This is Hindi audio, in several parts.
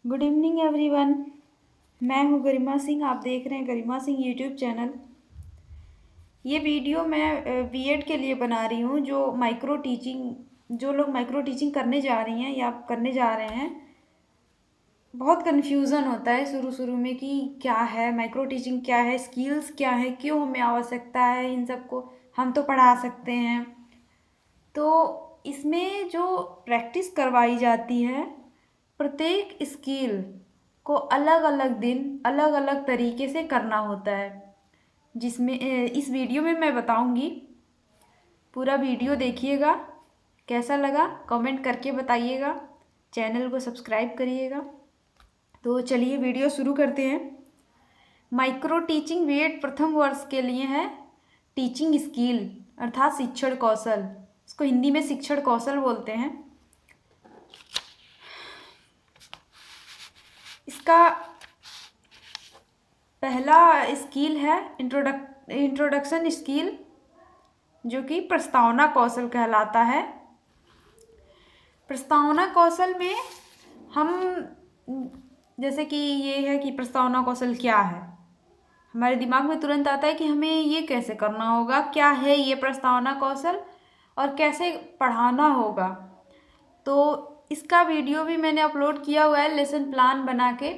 Good evening everyone. मैं हूं गरिमा सिंह। आप देख रहे हैं गरिमा सिंह यूट्यूब चैनल। ये वीडियो मैं बीएड के लिए बना रही हूं। जो लोग माइक्रो टीचिंग करने जा रही हैं या करने जा रहे हैं, बहुत कन्फ्यूज़न होता है शुरू शुरू में कि क्या है माइक्रो टीचिंग, क्या है, स्किल्स क्या है, क्यों हमें आवश्यकता है इन सबको, हम तो पढ़ा सकते हैं। तो इसमें जो प्रैक्टिस करवाई जाती है, प्रत्येक स्किल को अलग अलग दिन अलग अलग तरीके से करना होता है, जिसमें इस वीडियो में मैं बताऊंगी। पूरा वीडियो देखिएगा। कैसा लगा कमेंट करके बताइएगा। चैनल को सब्सक्राइब करिएगा। तो चलिए वीडियो शुरू करते हैं। माइक्रो टीचिंग बीएड प्रथम वर्ष के लिए है। टीचिंग स्किल अर्थात शिक्षण कौशल, इसको हिंदी में शिक्षण कौशल बोलते हैं। इसका पहला स्किल है इंट्रोडक्शन स्किल, जो कि प्रस्तावना कौशल कहलाता है। प्रस्तावना कौशल में हम, जैसे कि ये है कि प्रस्तावना कौशल क्या है, हमारे दिमाग में तुरंत आता है कि हमें ये कैसे करना होगा, क्या है ये प्रस्तावना कौशल और कैसे पढ़ाना होगा। तो इसका वीडियो भी मैंने अपलोड किया हुआ है लेसन प्लान बना के।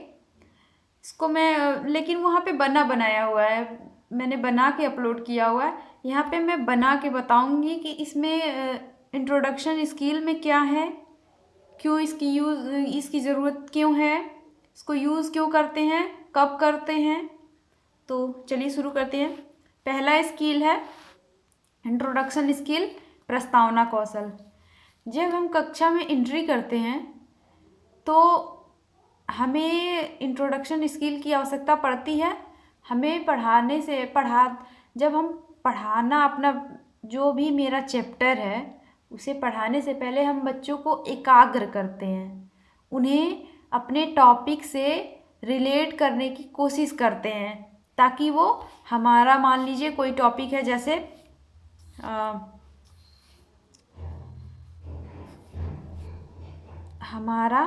इसको मैं लेकिन वहाँ पे बना बनाया हुआ है, मैंने बना के अपलोड किया हुआ है। यहाँ पे मैं बना के बताऊँगी कि इसमें इंट्रोडक्शन स्किल में क्या है, क्यों इसकी ज़रूरत क्यों है, इसको यूज़ क्यों करते हैं, कब करते हैं। तो चलिए शुरू करते हैं। पहला स्किल है इंट्रोडक्शन स्किल, प्रस्तावना कौशल। जब हम कक्षा में एंट्री करते हैं तो हमें इंट्रोडक्शन स्किल की आवश्यकता पड़ती है। हमें जब हम पढ़ाना अपना जो भी मेरा चैप्टर है उसे पढ़ाने से पहले हम बच्चों को एकाग्र करते हैं, उन्हें अपने टॉपिक से रिलेट करने की कोशिश करते हैं, ताकि वो हमारा, मान लीजिए कोई टॉपिक है, जैसे हमारा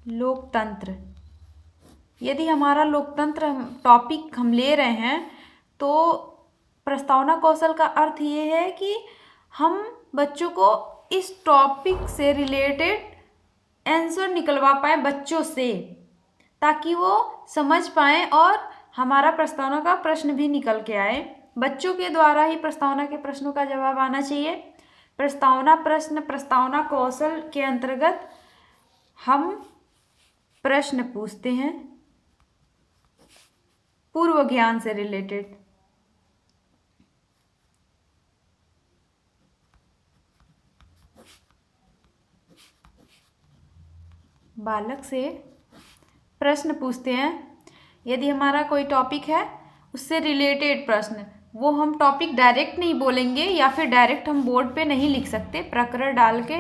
लोकतंत्र, यदि हमारा लोकतंत्र टॉपिक हम ले रहे हैं तो प्रस्तावना कौशल का अर्थ ये है कि हम बच्चों को इस टॉपिक से रिलेटेड आंसर निकलवा पाएँ बच्चों से, ताकि वो समझ पाएँ और हमारा प्रस्तावना का प्रश्न भी निकल के आए। बच्चों के द्वारा ही प्रस्तावना के प्रश्नों का जवाब आना चाहिए। प्रस्तावना प्रश्न प्रस्तावना कौशल के अंतर्गत हम प्रश्न पूछते हैं पूर्व ज्ञान से रिलेटेड। बालक से प्रश्न पूछते हैं, यदि हमारा कोई टॉपिक है उससे रिलेटेड प्रश्न। वो हम टॉपिक डायरेक्ट नहीं बोलेंगे या फिर डायरेक्ट हम बोर्ड पे नहीं लिख सकते, प्रकरण डाल के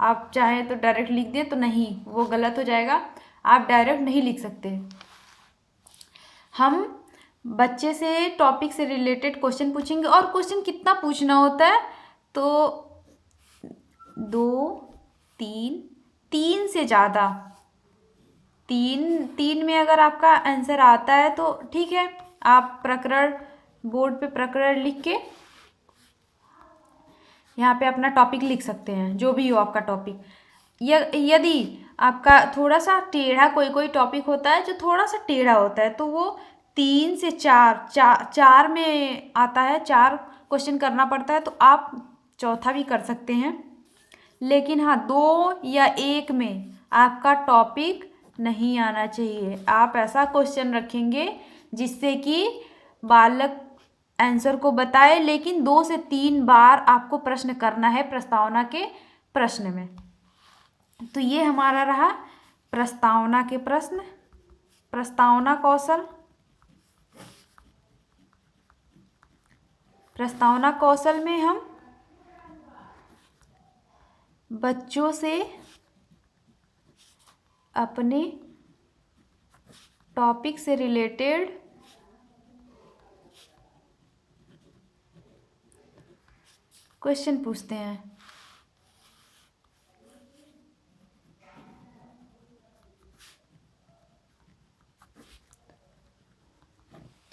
आप चाहें तो डायरेक्ट लिख दें तो नहीं, वो गलत हो जाएगा। आप डायरेक्ट नहीं लिख सकते। हम बच्चे से टॉपिक से रिलेटेड क्वेश्चन पूछेंगे। और क्वेश्चन कितना पूछना होता है, तो 2, 3, 3 से ज़्यादा। तीन में अगर आपका आंसर आता है तो ठीक है, आप प्रकरण बोर्ड पे प्रकरण लिख के यहाँ पे अपना टॉपिक लिख सकते हैं, जो भी हो आपका टॉपिक। यदि आपका थोड़ा सा टेढ़ा कोई टॉपिक होता है जो थोड़ा सा टेढ़ा होता है, तो वो 3 से 4 में आता है, 4 क्वेश्चन करना पड़ता है, तो आप चौथा भी कर सकते हैं। लेकिन हाँ, 2 या 1 में आपका टॉपिक नहीं आना चाहिए। आप ऐसा क्वेश्चन रखेंगे जिससे कि बालक आंसर को बताए, लेकिन 2 से 3 बार आपको प्रश्न करना है प्रस्तावना के प्रश्न में। तो ये हमारा रहा प्रस्तावना के प्रश्न, प्रस्तावना कौशल। प्रस्तावना कौशल में हम बच्चों से अपने टॉपिक से रिलेटेड क्वेश्चन पूछते हैं।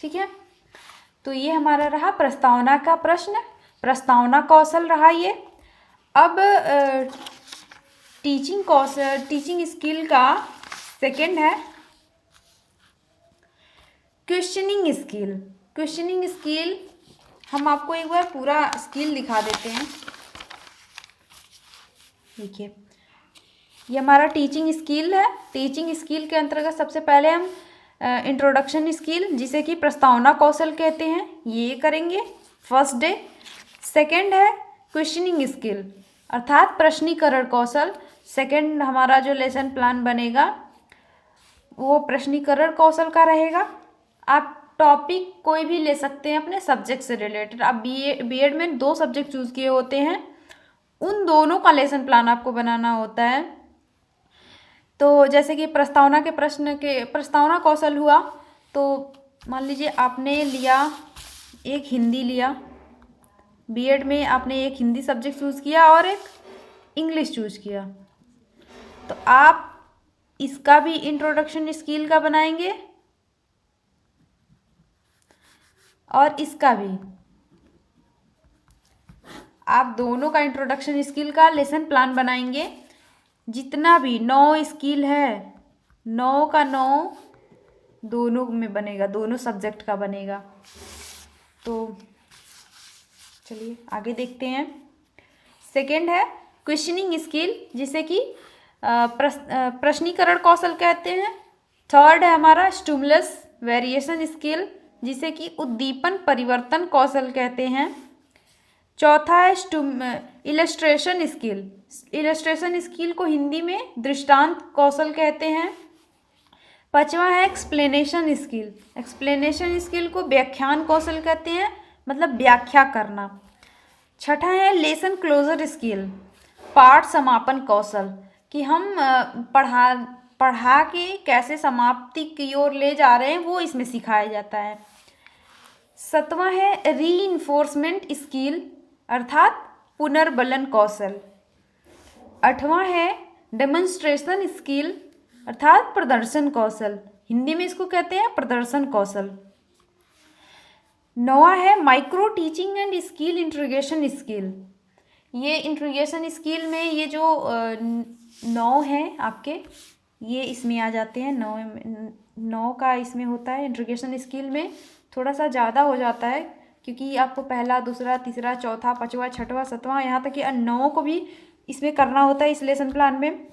ठीक है, तो ये हमारा रहा प्रस्तावना का प्रश्न, प्रस्तावना कौशल रहा ये। अब टीचिंग कौशल, टीचिंग स्किल का सेकंड है क्वेश्चनिंग स्किल। क्वेश्चनिंग स्किल हम आपको एक बार पूरा स्किल दिखा देते हैं। देखिए, ये हमारा टीचिंग स्किल है। टीचिंग स्किल के अंतर्गत सबसे पहले हम इंट्रोडक्शन स्किल, जिसे कि प्रस्तावना कौशल कहते हैं, ये करेंगे फर्स्ट डे। सेकंड है क्वेश्चनिंग स्किल अर्थात प्रश्नीकरण कौशल। सेकंड हमारा जो लेसन प्लान बनेगा वो प्रश्नीकरण कौशल का रहेगा। आप टॉपिक कोई भी ले सकते हैं अपने सब्जेक्ट से रिलेटेड। आप बीएड में 2 सब्जेक्ट चूज़ किए होते हैं, उन दोनों का लेसन प्लान आपको बनाना होता है। तो जैसे कि प्रस्तावना के प्रश्न के प्रस्तावना कौशल हुआ, तो मान लीजिए आपने लिया एक हिंदी लिया, बीएड में आपने एक हिंदी सब्जेक्ट चूज़ किया और एक इंग्लिश चूज़ किया, तो आप इसका भी इंट्रोडक्शन स्किल का बनाएंगे और इसका भी। आप दोनों का इंट्रोडक्शन स्किल का लेसन प्लान बनाएंगे। जितना भी 9 स्किल है, 9 का 9 दोनों में बनेगा, दोनों सब्जेक्ट का बनेगा। तो चलिए आगे देखते हैं। सेकंड है क्वेश्चनिंग स्किल, जिसे कि प्रश्नीकरण कौशल कहते हैं। थर्ड है हमारा स्टिमुलस वेरिएशन स्किल, जिसे कि उद्दीपन परिवर्तन कौशल कहते हैं। चौथा है इलस्ट्रेशन स्किल। इलस्ट्रेशन स्किल को हिंदी में दृष्टांत कौशल कहते हैं। पांचवा है एक्सप्लेनेशन स्किल। एक्सप्लेनेशन स्किल को व्याख्यान कौशल कहते हैं, मतलब व्याख्या करना। छठा है लेसन क्लोजर स्किल, पाठ समापन कौशल, कि हम पढ़ा के कैसे समाप्ति की ओर ले जा रहे हैं वो इसमें सिखाया जाता है। सातवां है रीइंफोर्समेंट स्किल अर्थात पुनर्बलन कौशल। आठवां है डेमोन्स्ट्रेशन स्किल अर्थात प्रदर्शन कौशल, हिंदी में इसको कहते हैं प्रदर्शन कौशल। नौवां है micro teaching and skill integration skill. ये इंट्रीगेशन स्किल में ये जो 9 हैं आपके, ये इसमें आ जाते हैं। 9 का इसमें होता है। इंट्रीगेशन स्किल में थोड़ा सा ज़्यादा हो जाता है, क्योंकि आपको पहला, दूसरा, तीसरा, चौथा, पांचवा, छठवां, सातवां, यहाँ तक कि 9 को भी इसमें करना होता है इस लेसन प्लान में।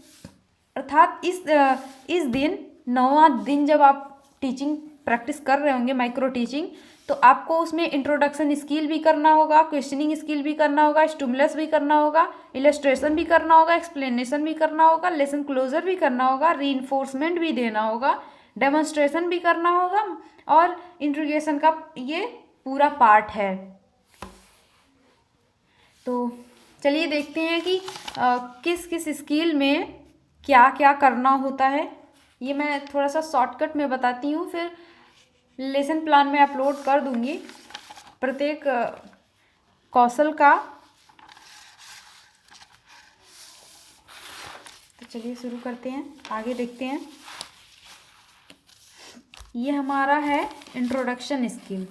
अर्थात इस दिन 9वां दिन जब आप टीचिंग प्रैक्टिस कर रहे होंगे, माइक्रो टीचिंग, तो आपको उसमें इंट्रोडक्शन स्किल भी करना होगा, क्वेश्चनिंग स्किल भी करना होगा, स्टिमुलस भी करना होगा, इलस्ट्रेशन भी करना होगा, एक्सप्लेनेशन भी करना होगा, लेसन क्लोजर भी करना होगा, रीइंफोर्समेंट भी देना होगा, डेमोन्स्ट्रेशन भी करना होगा, और इंट्रीगेशन का ये पूरा पार्ट है। तो चलिए देखते हैं कि किस किस स्किल में क्या क्या करना होता है। ये मैं थोड़ा सा शॉर्टकट में बताती हूँ, फिर लेसन प्लान में अपलोड कर दूँगी प्रत्येक कौशल का। तो चलिए शुरू करते हैं, आगे देखते हैं। ये हमारा है इंट्रोडक्शन स्किल।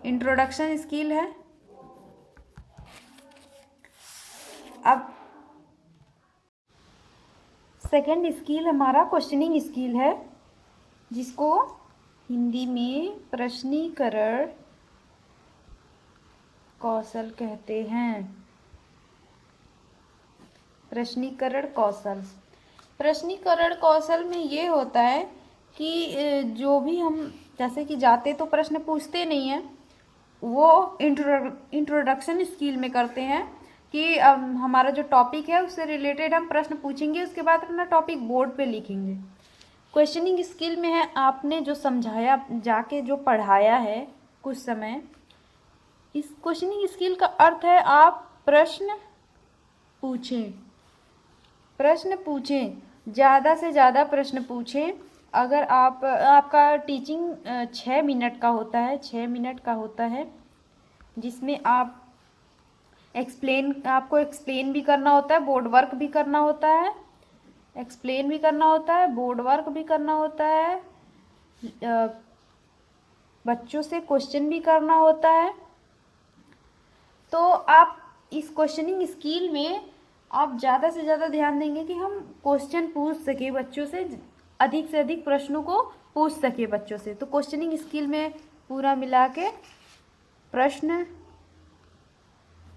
इंट्रोडक्शन स्किल है। अब सेकंड स्किल हमारा क्वेश्चनिंग स्किल है, जिसको हिंदी में प्रश्नीकरण कौशल कहते हैं। प्रश्नीकरण कौशल, प्रश्नीकरण कौशल में ये होता है कि जो भी हम जैसे कि जाते तो प्रश्न पूछते नहीं हैं, वो इंट्रोडक्शन स्किल में करते हैं कि हमारा जो टॉपिक है उससे रिलेटेड हम प्रश्न पूछेंगे, उसके बाद अपना टॉपिक बोर्ड पे लिखेंगे। क्वेश्चनिंग स्किल में है आपने जो समझाया, जाके जो पढ़ाया है कुछ समय, इस क्वेश्चनिंग स्किल का अर्थ है आप प्रश्न पूछें, प्रश्न पूछें, ज़्यादा से ज़्यादा प्रश्न पूछें। अगर आपका टीचिंग 6 मिनट का होता है, 6 मिनट का होता है, जिसमें आप आपको एक्सप्लेन भी करना होता है, बोर्ड वर्क भी करना होता है, एक्सप्लेन भी करना होता है, बोर्ड वर्क भी करना होता है, बच्चों से क्वेश्चन भी करना होता है। तो आप इस क्वेश्चनिंग स्किल में आप ज़्यादा से ज़्यादा ध्यान देंगे कि हम क्वेश्चन पूछ सके बच्चों से अधिक प्रश्नों को पूछ सके बच्चों से। तो क्वेश्चनिंग स्किल में पूरा मिला के प्रश्न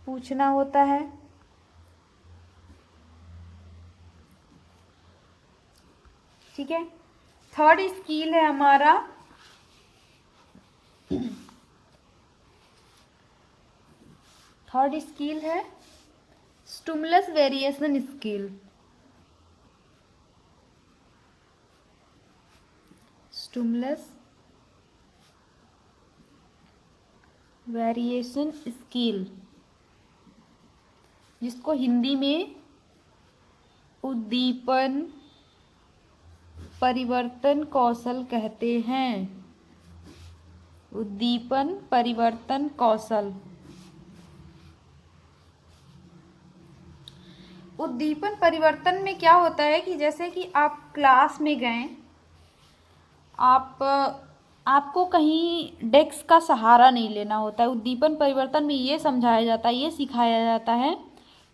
पूछना होता है। ठीक है। थर्ड स्किल है हमारा stimulus variation skill. Stimulus variation skill, जिसको हिंदी में उद्दीपन परिवर्तन कौशल कहते हैं। उद्दीपन परिवर्तन कौशल। उद्दीपन परिवर्तन में क्या होता है कि जैसे कि आप क्लास में गए, आपको कहीं डेस्क का सहारा नहीं लेना होता है। उद्दीपन परिवर्तन में ये समझाया जाता है, ये सिखाया जाता है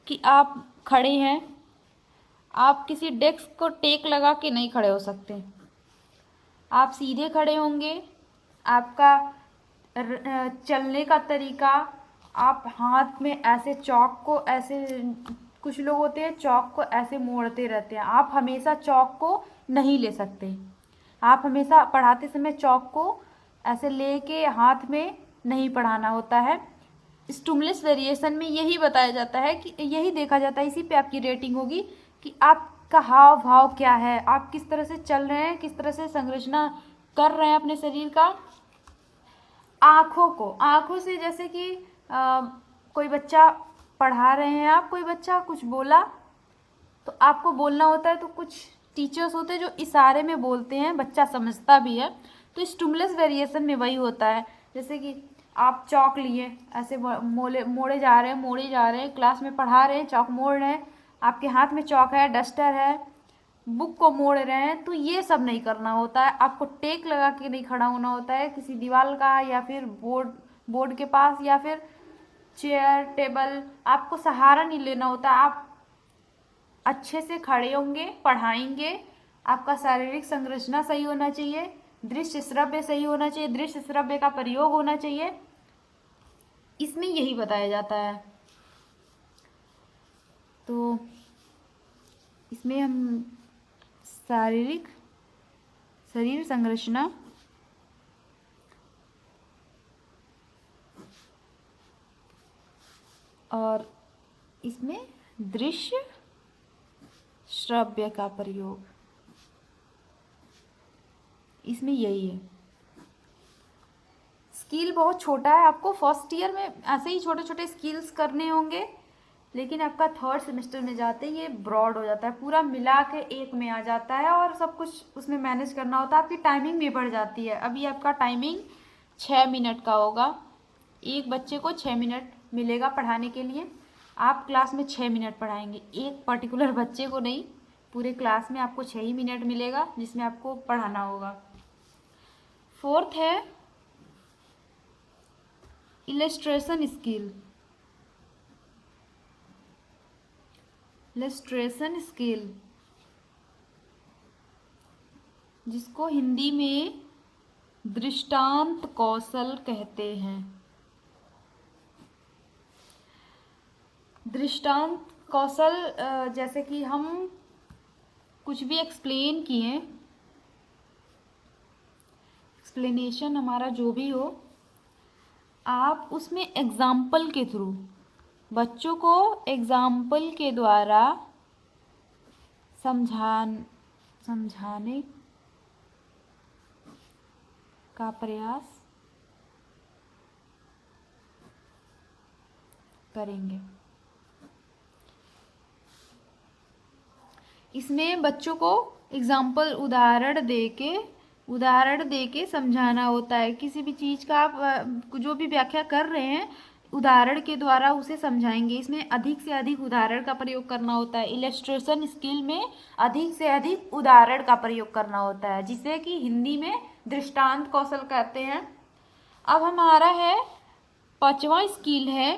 कि आप खड़े हैं, आप किसी डेस्क को टेक लगा के नहीं खड़े हो सकते। आप सीधे खड़े होंगे, आपका चलने का तरीका, आप हाथ में ऐसे चौक को ऐसे, कुछ लोग होते हैं चौक को ऐसे मोड़ते रहते हैं, आप हमेशा चौक को नहीं ले सकते। आप हमेशा पढ़ाते समय चौक को ऐसे लेके हाथ में नहीं पढ़ाना होता है। स्टिमुलस वेरिएशन में यही बताया जाता है कि यही देखा जाता है, इसी पे आपकी रेटिंग होगी कि आपका हाव भाव क्या है, आप किस तरह से चल रहे हैं, किस तरह से संरचना कर रहे हैं अपने शरीर का। आँखों से, जैसे कि कोई बच्चा पढ़ा रहे हैं आप, कोई बच्चा कुछ बोला तो आपको बोलना होता है, तो कुछ टीचर्स होते हैं जो इशारे में बोलते हैं, बच्चा समझता भी है। तो स्टिमुलस वेरिएशन में वही होता है, जैसे कि आप चौक लिए ऐसे मोड़े जा रहे हैं, क्लास में पढ़ा रहे हैं, चौक मोड़ रहे हैं, आपके हाथ में चौक है, डस्टर है, बुक को मोड़ रहे हैं, तो ये सब नहीं करना होता है। आपको टेक लगा के नहीं खड़ा होना होता है किसी दीवार का या फिर बोर्ड के पास या फिर चेयर टेबल, आपको सहारा नहीं लेना होता। आप अच्छे से खड़े होंगे, पढ़ाएंगे, आपका शारीरिक संरचना सही होना चाहिए, दृश्य श्रव्य सही होना चाहिए, दृश्य श्रव्य का प्रयोग होना चाहिए। इसमें यही बताया जाता है। तो इसमें हम शरीर संरचना और इसमें दृश्य श्रव्य का प्रयोग, इसमें यही है। स्किल बहुत छोटा है, आपको फर्स्ट ईयर में ऐसे ही छोटे छोटे स्किल्स करने होंगे, लेकिन आपका थर्ड सेमेस्टर में जाते ही ये ब्रॉड हो जाता है, पूरा मिला के एक में आ जाता है और सब कुछ उसमें मैनेज करना होता है। आपकी टाइमिंग भी बढ़ जाती है। अभी आपका टाइमिंग 6 मिनट का होगा, एक बच्चे को 6 मिनट मिलेगा पढ़ाने के लिए। आप क्लास में 6 मिनट पढ़ाएंगे, एक पर्टिकुलर बच्चे को नहीं, पूरे क्लास में आपको 6 ही मिनट मिलेगा जिसमें आपको पढ़ाना होगा। फोर्थ है इलस्ट्रेशन स्किल। इलस्ट्रेशन स्किल, जिसको हिंदी में दृष्टांत कौशल कहते हैं। दृष्टांत कौशल, जैसे कि हम कुछ भी एक्सप्लेन किए, एक्सप्लेनेशन हमारा जो भी हो, आप उसमें एग्जाम्पल के थ्रू बच्चों को एग्जाम्पल के द्वारा समझाने का प्रयास करेंगे। इसमें बच्चों को एग्जाम्पल उदाहरण देके समझाना होता है। किसी भी चीज़ का आप जो भी व्याख्या कर रहे हैं, उदाहरण के द्वारा उसे समझाएंगे। इसमें अधिक से अधिक उदाहरण का प्रयोग करना होता है। इलस्ट्रेशन स्किल में अधिक से अधिक उदाहरण का प्रयोग करना होता है, जिसे कि हिंदी में दृष्टांत कौशल कहते हैं। अब हमारा है 5वां स्किल है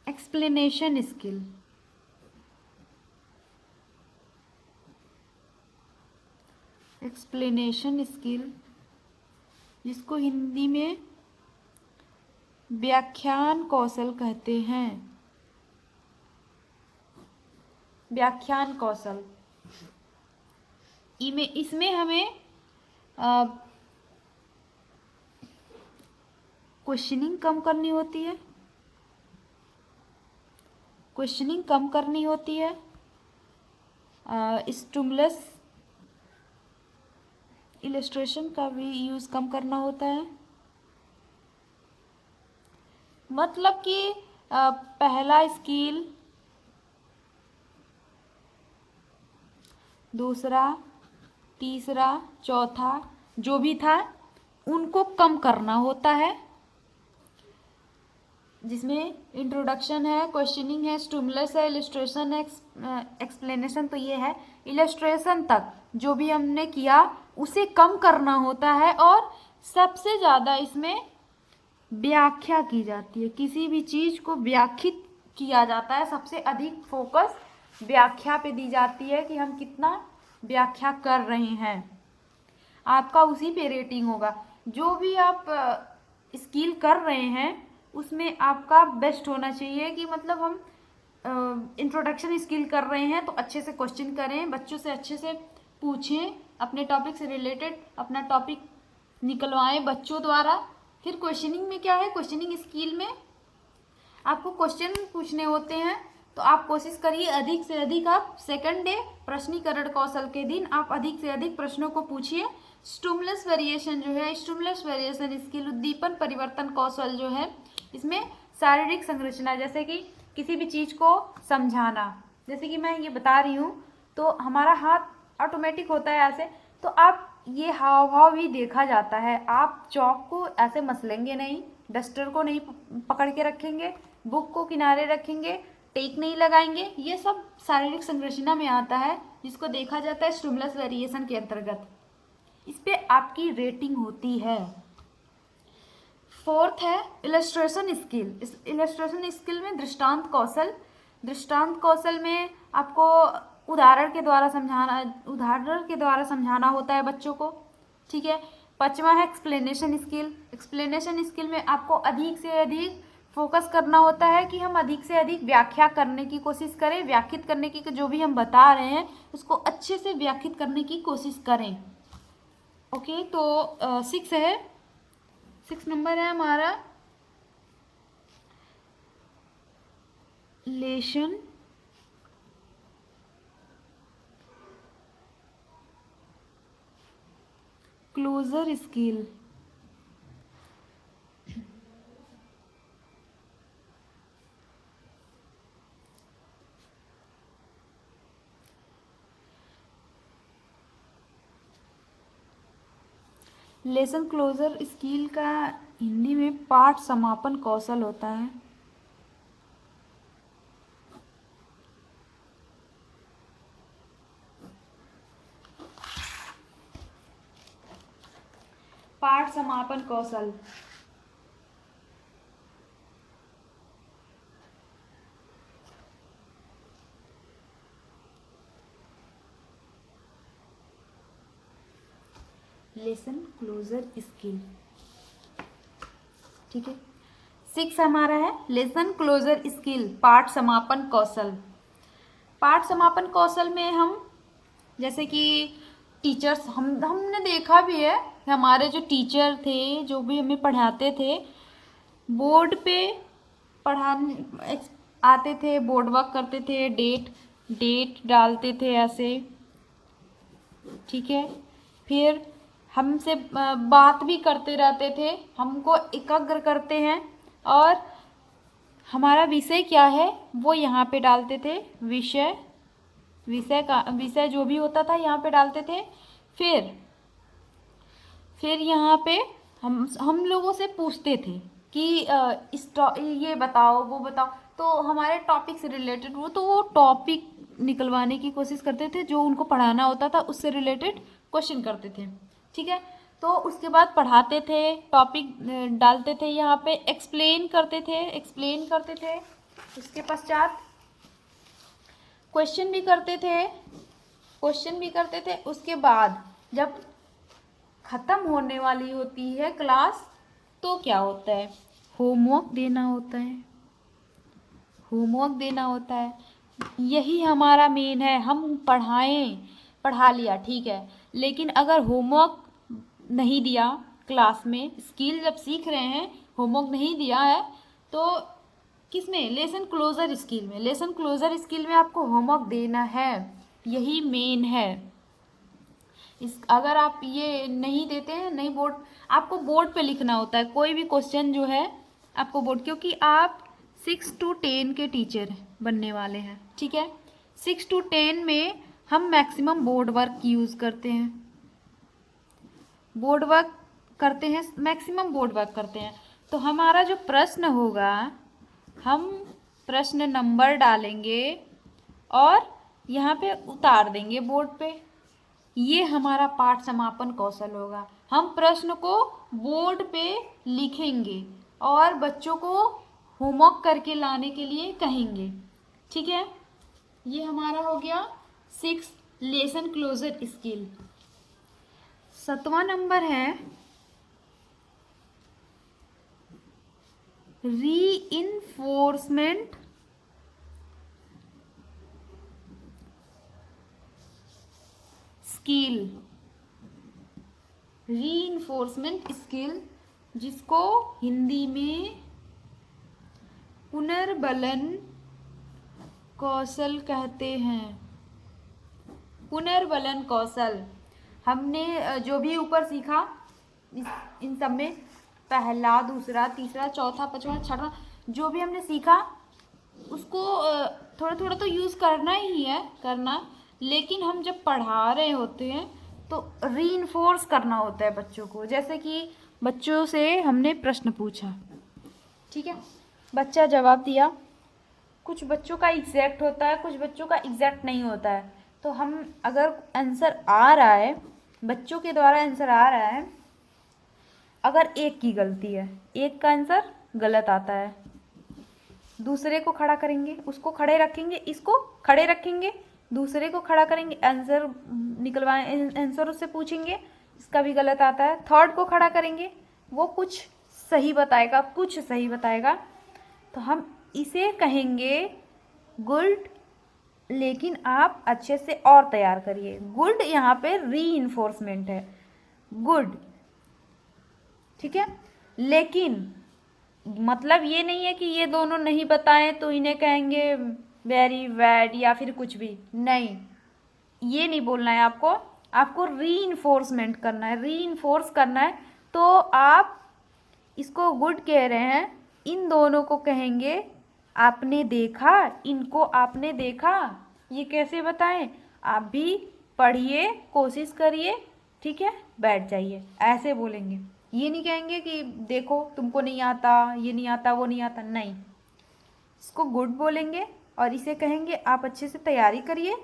एक्सप्लेनेशन स्किल। एक्सप्लेनेशन स्किल, जिसको हिंदी में व्याख्यान कौशल कहते हैं। व्याख्यान कौशल इसमें हमें क्वेश्चनिंग कम करनी होती है। क्वेश्चनिंग कम करनी होती है। स्टिमुलस इलस्ट्रेशन का भी यूज़ कम करना होता है। मतलब कि पहला स्किल, दूसरा, तीसरा, चौथा जो भी था उनको कम करना होता है, जिसमें इंट्रोडक्शन है, क्वेश्चनिंग है, स्टिमुलस है, इलस्ट्रेशन है, एक्सप्लेनेशन। तो ये है इलस्ट्रेशन तक जो भी हमने किया उसे कम करना होता है, और सबसे ज़्यादा इसमें व्याख्या की जाती है। किसी भी चीज़ को व्याख्यात किया जाता है। सबसे अधिक फोकस व्याख्या पे दी जाती है कि हम कितना व्याख्या कर रहे हैं। आपका उसी पे रेटिंग होगा। जो भी आप स्किल कर रहे हैं उसमें आपका बेस्ट होना चाहिए कि मतलब हम इंट्रोडक्शन स्किल कर रहे हैं तो अच्छे से क्वेश्चन करें, बच्चों से अच्छे से पूछें, अपने टॉपिक से रिलेटेड अपना टॉपिक निकलवाएं बच्चों द्वारा। फिर क्वेश्चनिंग में क्या है, क्वेश्चनिंग स्किल में आपको क्वेश्चन पूछने होते हैं, तो आप कोशिश करिए अधिक से अधिक आप सेकंड डे प्रश्नीकरण कौशल के दिन आप अधिक से अधिक प्रश्नों को पूछिए। स्टिमुलस वेरिएशन जो है, स्टिमुलस वेरिएशन स्किल उद्दीपन परिवर्तन कौशल जो है, इसमें शारीरिक संरचना, जैसे कि किसी भी चीज़ को समझाना। जैसे कि मैं ये बता रही हूँ तो हमारा हाथ ऑटोमेटिक होता है ऐसे, तो आप ये हाव भाव भी देखा जाता है। आप चौक को ऐसे मसलेंगे नहीं, डस्टर को नहीं पकड़ के रखेंगे, बुक को किनारे रखेंगे, टेक नहीं लगाएंगे। ये सब शारीरिक संरचना में आता है, जिसको देखा जाता है स्टिमुलस वेरिएशन के अंतर्गत। इस पे आपकी रेटिंग होती है। फोर्थ है इलस्ट्रेशन स्किल। इस इलस्ट्रेशन स्किल में दृष्टांत कौशल। दृष्टांत कौशल में आपको उदाहरण के द्वारा समझाना होता है बच्चों को। ठीक है। 5वां है एक्सप्लेनेशन स्किल। एक्सप्लेनेशन स्किल में आपको अधिक से अधिक फोकस करना होता है कि हम अधिक से अधिक व्याख्या करने की कोशिश करें, व्याख्यात करने की, जो भी हम बता रहे हैं उसको अच्छे से व्याख्यात करने की कोशिश करें। ओके, तो 6 है, 6 नंबर है हमारा lesson closure skill. Lesson closure skill का हिंदी में पाठ समापन कौशल होता है। पाठ समापन कौशल। Lesson closure skill. ठीक है। 6 हमारा है लेसन क्लोजर स्किल, पाठ समापन कौशल। पाठ समापन कौशल में हम जैसे कि टीचर्स, हमने देखा भी है, हमारे जो टीचर थे, जो भी हमें पढ़ाते थे, बोर्ड पे पढ़ाने आते थे, बोर्ड वर्क करते थे, डेट डालते थे ऐसे। ठीक है। फिर हमसे बात भी करते रहते थे, हमको एकाग्र करते हैं, और हमारा विषय क्या है वो यहाँ पे डालते थे। विषय जो भी होता था यहाँ पे डालते थे। फिर यहाँ पे हम लोगों से पूछते थे कि ये बताओ वो बताओ, तो हमारे टॉपिक से रिलेटेड वो टॉपिक निकलवाने की कोशिश करते थे, जो उनको पढ़ाना होता था उससे रिलेटेड क्वेश्चन करते थे। ठीक है, तो उसके बाद पढ़ाते थे, टॉपिक डालते थे यहाँ पे, एक्सप्लेन करते थे। उसके पश्चात क्वेश्चन भी करते थे। उसके बाद जब ख़त्म होने वाली होती है क्लास, तो क्या होता है, होमवर्क देना होता है। यही हमारा मेन है, हम पढ़ा लिया ठीक है, लेकिन अगर होमवर्क नहीं दिया क्लास में, स्किल जब सीख रहे हैं होमवर्क नहीं दिया है, तो किसमें, लेसन क्लोजर स्किल में आपको होमवर्क देना है, यही मेन है। अगर आप ये नहीं देते हैं, नहीं आपको बोर्ड पे लिखना होता है कोई भी क्वेश्चन जो है आपको बोर्ड, क्योंकि आप 6 to 10 के टीचर बनने वाले हैं। ठीक है, 6 to 10 में हम मैक्सिमम बोर्ड वर्क यूज़ करते हैं, मैक्सिमम बोर्ड वर्क करते हैं। तो हमारा जो प्रश्न होगा, हम प्रश्न नंबर डालेंगे और यहाँ पे उतार देंगे बोर्ड पे, ये हमारा पाठ समापन कौशल होगा। हम प्रश्न को बोर्ड पे लिखेंगे और बच्चों को होमवर्क करके लाने के लिए कहेंगे। ठीक है, ये हमारा हो गया 6 लेसन क्लोजर स्किल। 7वां नंबर है रीइंफोर्समेंट स्किल, जिसको हिंदी में पुनर्बलन कौशल कहते हैं। पुनर्बलन कौशल हमने जो भी ऊपर सीखा, इन सब में पहला, दूसरा, तीसरा, चौथा, पांचवा, छठा जो भी हमने सीखा, उसको थोड़ा थोड़ा तो यूज़ करना ही है, लेकिन हम जब पढ़ा रहे होते हैं तो रीइंफोर्स करना होता है बच्चों को। जैसे कि बच्चों से हमने प्रश्न पूछा, ठीक है, बच्चा जवाब दिया, कुछ बच्चों का एग्जैक्ट होता है, कुछ बच्चों का एग्जैक्ट नहीं होता है। तो हम अगर आंसर आ रहा है, बच्चों के द्वारा आंसर आ रहा है, अगर एक की गलती है, एक का आंसर गलत आता है, दूसरे को खड़ा करेंगे, उसको खड़े रखेंगे, इसको खड़े रखेंगे, दूसरे को खड़ा करेंगे, आंसर निकलवाएं, आंसर उससे पूछेंगे, इसका भी गलत आता है, थर्ड को खड़ा करेंगे, वो कुछ सही बताएगा, तो हम इसे कहेंगे गुड, लेकिन आप अच्छे से और तैयार करिए। गुड यहाँ पे रीइंफोर्समेंट है, गुड, ठीक है, लेकिन मतलब ये नहीं है कि ये दोनों नहीं बताएं तो इन्हें कहेंगे वेरी बैड या फिर कुछ भी नहीं, ये नहीं बोलना है आपको रीइंफोर्समेंट करना है। तो आप इसको गुड कह रहे हैं, इन दोनों को कहेंगे आपने देखा, इनको आपने देखा, ये कैसे बताएं, आप भी पढ़िए, कोशिश करिए, ठीक है, बैठ जाइए, ऐसे बोलेंगे। ये नहीं कहेंगे कि देखो तुमको नहीं आता, ये नहीं आता, वो नहीं आता, नहीं, इसको गुड बोलेंगे और इसे कहेंगे आप अच्छे से तैयारी करिए,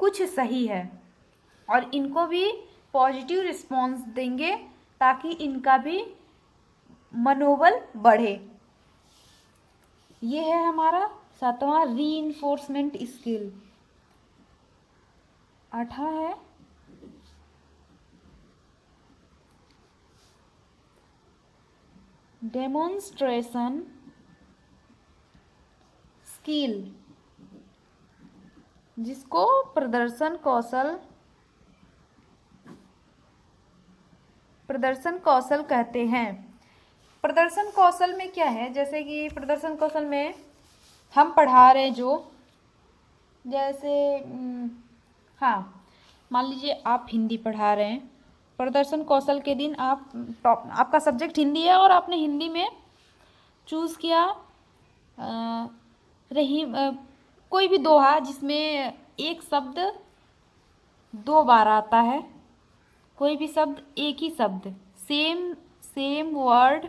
कुछ सही है, और इनको भी पॉजिटिव रिस्पॉन्स देंगे ताकि इनका भी मनोबल बढ़े। ये है हमारा 7वां रीइंफोर्समेंट स्किल। 8वां है डेमोन्स्ट्रेशन स्किल, जिसको प्रदर्शन कौशल कहते हैं। प्रदर्शन कौशल में क्या है, जैसे कि प्रदर्शन कौशल में हम पढ़ा रहे हैं जो, जैसे हाँ, मान लीजिए आप हिंदी पढ़ा रहे हैं, प्रदर्शन कौशल के दिन आपका सब्जेक्ट हिंदी है और आपने हिंदी में चूज़ किया कोई भी दोहा जिसमें एक शब्द 2 बार आता है, कोई भी शब्द, एक ही शब्द, सेम वर्ड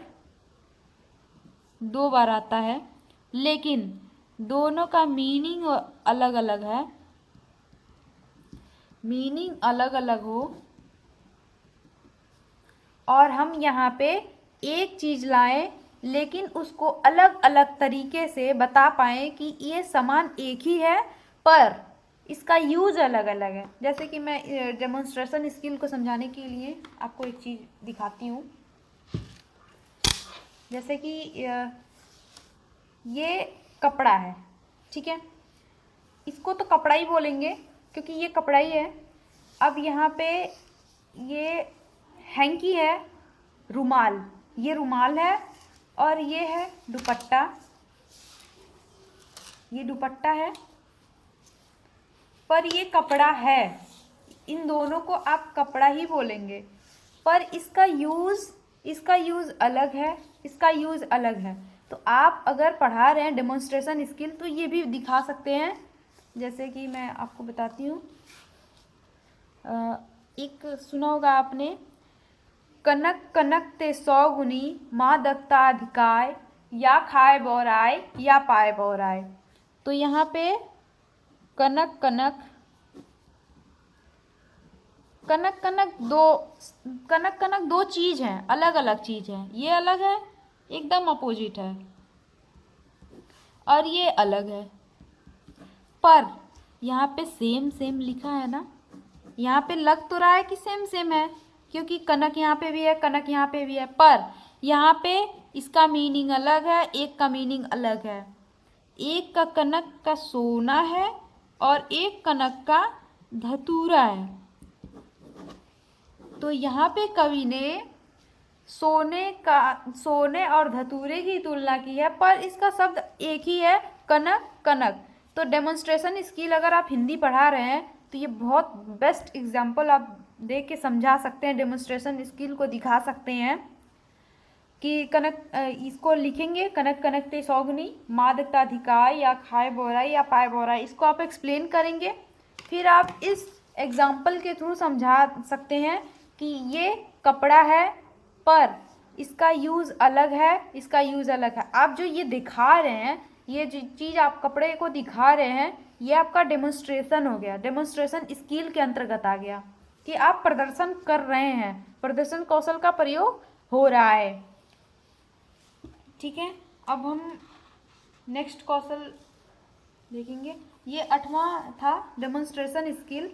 2 बार आता है, लेकिन दोनों का मीनिंग अलग अलग है, मीनिंग अलग अलग हो और हम यहाँ पे एक चीज़ लाएं लेकिन उसको अलग अलग तरीके से बता पाएँ कि ये समान एक ही है पर इसका यूज अलग अलग है। जैसे कि मैं डेमोन्स्ट्रेशन स्किल को समझाने के लिए आपको एक चीज़ दिखाती हूँ। जैसे कि ये कपड़ा है, ठीक है, इसको तो कपड़ा ही बोलेंगे क्योंकि ये कपड़ा ही है। अब यहाँ पे ये हैंकी है, रुमाल, ये रुमाल है और ये है दुपट्टा, ये दुपट्टा है पर ये कपड़ा है। इन दोनों को आप कपड़ा ही बोलेंगे पर इसका यूज़ अलग है, इसका यूज़ अलग है। तो आप अगर पढ़ा रहे हैं डेमोन्स्ट्रेशन स्किल तो ये भी दिखा सकते हैं। जैसे कि मैं आपको बताती हूँ, एक सुना होगा आपने, कनक कनक ते 100 गुनी माँ दत्ता अधिकाय, या खाए बोराय या पाए बोराय। तो यहाँ पे कनक कनक कनक कनक दो चीज़ हैं, अलग अलग चीज़ हैं। ये अलग है, एकदम अपोजिट है, और ये अलग है, पर यहाँ पे सेम सेम लिखा है ना। यहाँ पे लग तो रहा है कि सेम सेम है क्योंकि कनक यहाँ पे भी है, कनक यहाँ पे भी है, पर यहाँ पे इसका मीनिंग अलग है, एक का मीनिंग अलग है। एक का कनक का सोना है और एक कनक का धतूरा है। तो यहाँ पे कवि ने सोने और धतूरे की तुलना की है पर इसका शब्द एक ही है, कनक कनक। तो डेमोन्स्ट्रेशन स्किल अगर आप हिंदी पढ़ा रहे हैं तो ये बहुत बेस्ट एग्जाम्पल आप दे के समझा सकते हैं, डेमोन्स्ट्रेशन स्किल को दिखा सकते हैं कि कनक, इसको लिखेंगे कनक कनक ते 100 गुनी माँ दत्ता अधिकाय, या खाए बोराई या पाए बोराई, इसको आप एक्सप्लेन करेंगे। फिर आप इस एग्जाम्पल के थ्रू समझा सकते हैं कि ये कपड़ा है पर इसका यूज़ अलग है, इसका यूज़ अलग है। आप जो ये दिखा रहे हैं, ये जो चीज़ आप कपड़े को दिखा रहे हैं, ये आपका डेमोन्स्ट्रेशन हो गया, डेमोन्स्ट्रेशन स्किल के अंतर्गत आ गया कि आप प्रदर्शन कर रहे हैं, प्रदर्शन कौशल का प्रयोग हो रहा है। ठीक है, अब हम नेक्स्ट कौशल देखेंगे। ये 8वां था डेमोन्स्ट्रेशन स्किल।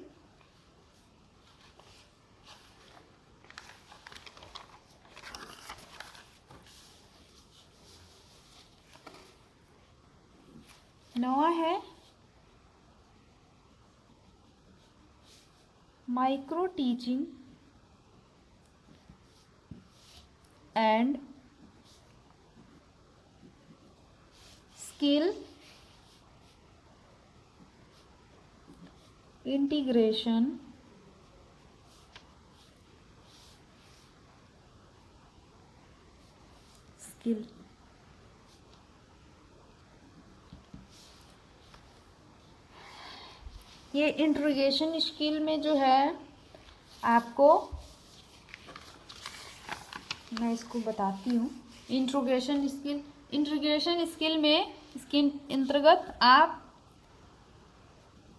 नवा है micro teaching and skill integration skill. ये इंटीग्रेशन स्किल में जो है आपको, मैं इसको बताती हूँ। इंटीग्रेशन स्किल में इसके अंतर्गत आप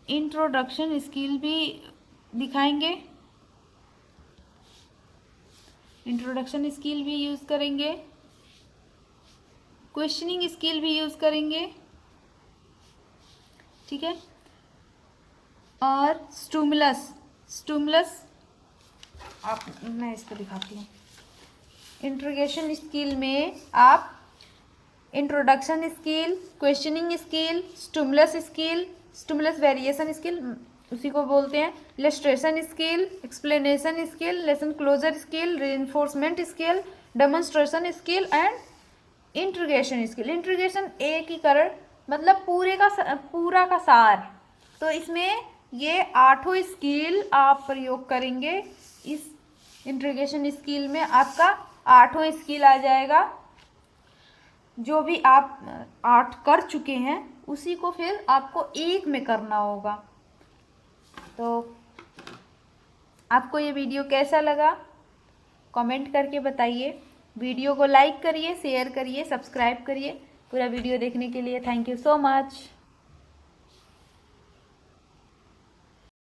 इंट्रोडक्शन स्किल भी दिखाएंगे, इंट्रोडक्शन स्किल भी यूज़ करेंगे, क्वेश्चनिंग स्किल भी यूज़ करेंगे, ठीक है, और स्टूमुलस आप, मैं इसको दिखाती हूँ। इंट्रोगेशन स्किल में आप introduction skill, questioning skill, stimulus variation skill उसी को बोलते हैं, illustration skill, explanation skill, lesson closure skill, reinforcement skill, demonstration skill and interrogation skill. Interrogation एकीकरण मतलब पूरा का सार। तो इसमें ये 8 स्किल आप प्रयोग करेंगे। इस इंट्रोगेशन स्किल में आपका 8 स्किल आ जाएगा। जो भी आप 8 कर चुके हैं उसी को फिर आपको एक में करना होगा। तो आपको ये वीडियो कैसा लगा कमेंट करके बताइए। वीडियो को लाइक करिए, शेयर करिए, सब्सक्राइब करिए। पूरा वीडियो देखने के लिए थैंक यू सो मच।